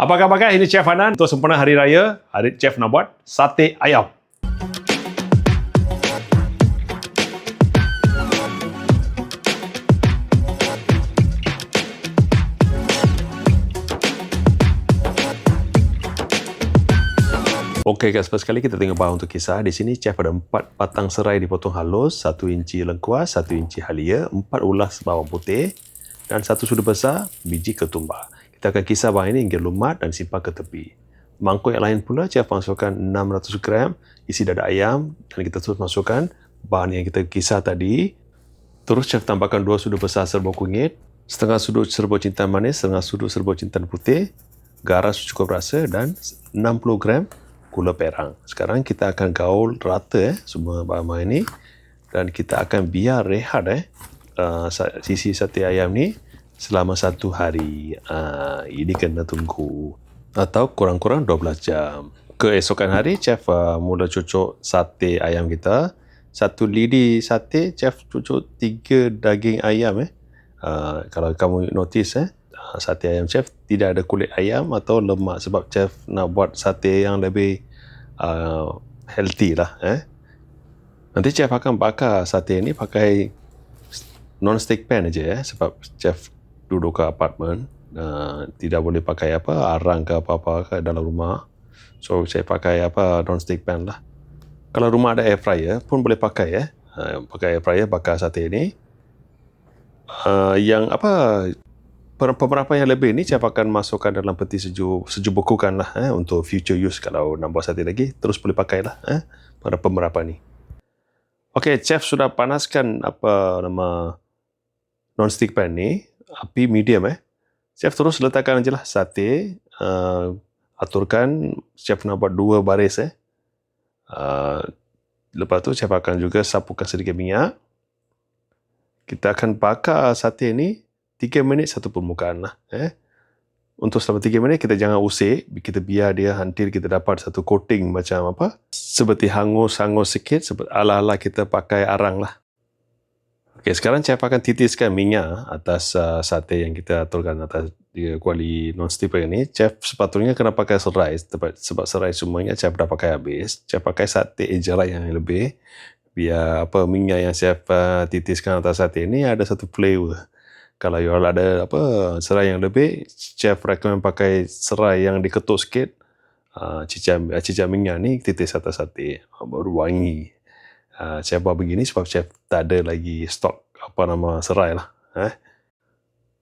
Apa khabar guys? Ini Chef Hanan. Untuk sempena Hari Raya, Chef nak buat sate ayam. Okey guys, first kali kita tengok bahan untuk kisar. Di sini chef ada 4 batang serai dipotong halus, 1 inci lengkuas, 1 inci halia, 4 ulas bawang putih dan 1 sudu besar biji ketumbar. Kita akan kisar bahan ini hingga lumat dan simpan ke tepi. Mangkuk yang lain pula chef masukkan 600 gram isi dada ayam dan kita terus masukkan bahan yang kita kisar tadi. Terus chef tambahkan 2 sudu besar serbuk kunyit, setengah sudu serbuk jintan manis, setengah sudu serbuk jintan putih, garam secukup rasa dan 60 gram gula perang. Sekarang kita akan gaul rata semua bahan-bahan ini dan kita akan biar rehat sisi sate ayam ni selama 1 hari. Ini kena tunggu atau kurang-kurang 12 jam. Keesokan hari chef mula cucuk sate ayam kita. 1 lidi sate chef cucuk 3 daging ayam. Kalau kamu notice sate ayam chef tidak ada kulit ayam atau lemak sebab chef nak buat sate yang lebih healthy lah. Nanti chef akan bakar sate ni pakai non-stick pan aja sebab chef duduk ke apartmen, tidak boleh pakai arang ke apa-apa ke dalam rumah. So saya pakai non-stick pan lah. Kalau rumah ada air fryer pun boleh pakai pakai air fryer bakar sate ni. Yang beberapa yang lebih ni saya akan masukkan dalam peti sejuk bekukan lah untuk future use. Kalau nak buat sate lagi terus boleh pakai lah beberapa ni. Okey, chef sudah panaskan non-stick pan ni, api medium Chef terus letakkan je lah sate, aturkan chef nak buat 2 baris lepas tu chef akan juga sapukan sedikit minyak. Kita akan bakar sate ni 3 minit satu permukaan lah. Untuk selama 3 minit kita jangan usik, kita biar dia until kita dapat satu coating macam seperti hangus-hangus sikit, seperti ala-ala kita pakai arang lah. Okey, sekarang chef akan titiskan minyak atas sate yang kita aturkan atas kuali non-stick ni. Chef sepatutnya kena pakai serai sebab serai semuanya chef dah pakai habis. Chef pakai sate jerai yang lebih biar minyak yang chef titiskan atas sate ni ada satu flavor. Kalau you ada serai yang lebih, chef recommend pakai serai yang diketuk sikit, cicah minyak ni titis atas sate, baru wangi. Chef buat begini sebab chef tak ada lagi stok serai lah.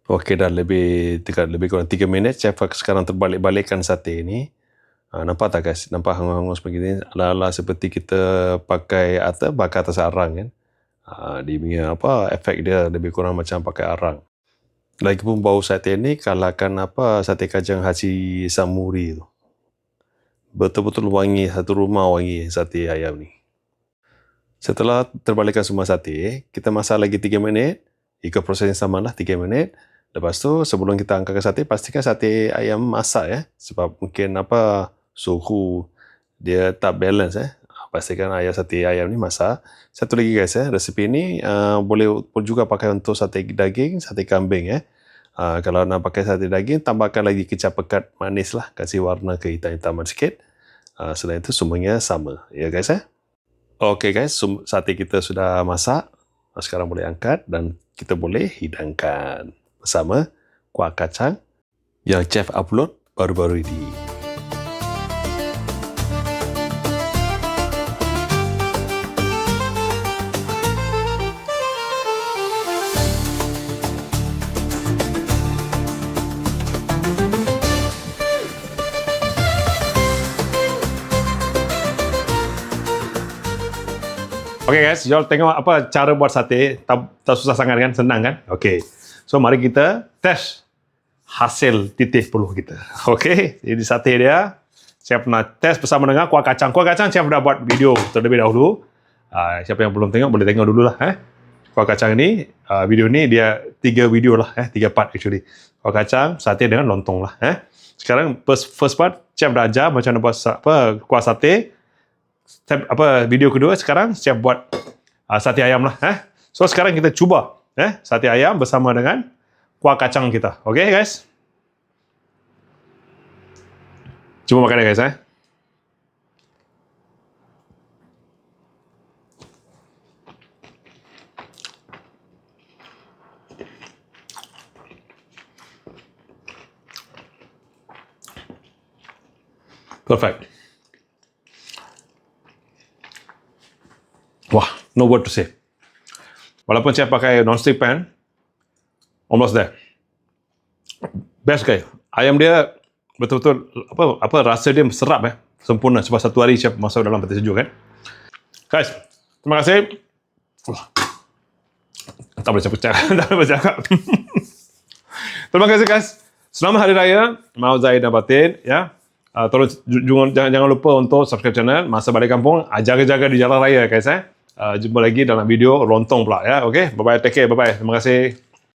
Okey, dah lebih kurang 3 minit, chef sekarang terbalik-balikkan sate ni. Nampak tak guys? Nampak hangus-hangus begini, ala-ala seperti kita pakai bakar atas arang kan. Dia punya efek dia lebih kurang macam pakai arang. Lagipun bau sate ni kalahkan sate kajang Haji Samuri tu. Betul-betul wangi, satu rumah wangi sate ayam ni. Setelah terbalikkan semua sate, kita masak lagi 3 minit. Ikut proses yang sama lah 3 minit. Lepas tu sebelum kita angkat sate, pastikan sate ayam masak sebab mungkin suhu dia tak balance pastikan sate ayam ni masak. Satu lagi guys resipi ni boleh juga pakai untuk sate daging, sate kambing kalau nak pakai sate daging, tambahkan lagi kecap pekat manis lah, kasih warna kehitam-hitaman sikit. Selain itu semuanya sama ya guys Okey guys, sate kita sudah masak. Sekarang boleh angkat dan kita boleh hidangkan bersama kuah kacang yang chef upload baru-baru ini. Okey guys, jom tengok cara buat sate. Tak susah sangat kan? Senang kan? Okey. So mari kita test hasil titih peluh kita. Okey, jadi sate dia chef nak test bersama dengan kuah kacang. Kuah kacang chef dah buat video terlebih dahulu. Siapa yang belum tengok boleh tengok dululah Kuah kacang ni video ni dia 3 video lah 3 part actually. Kuah kacang, sate dengan lontong lah Sekarang first part chef dah ajar macam mana buat kuah sate. Video kedua sekarang chef buat sate ayam lah So sekarang kita cuba sate ayam bersama dengan kuah kacang kita. Okey guys. Cuba makan ya guys. Perfect. Wah, no word to say. Walaupun saya pakai non-stick pan, almost there. Best guys. Ayam dia betul-betul rasa dia serap sempurna. Sebab satu hari saya masak dalam peti sejuk kan. Guys, terima kasih. Wah. Tak boleh cakap. Tak boleh cakap. Terima kasih guys. Selamat Hari Raya. Maaf Zahid dan Batin ya. Tolong jangan lupa untuk subscribe channel Masa Balik Kampung. Jaga-jaga di jalan raya guys. Jumpa lagi dalam video lontong pula ya. Okay, bye bye, take care, bye bye. Terima kasih.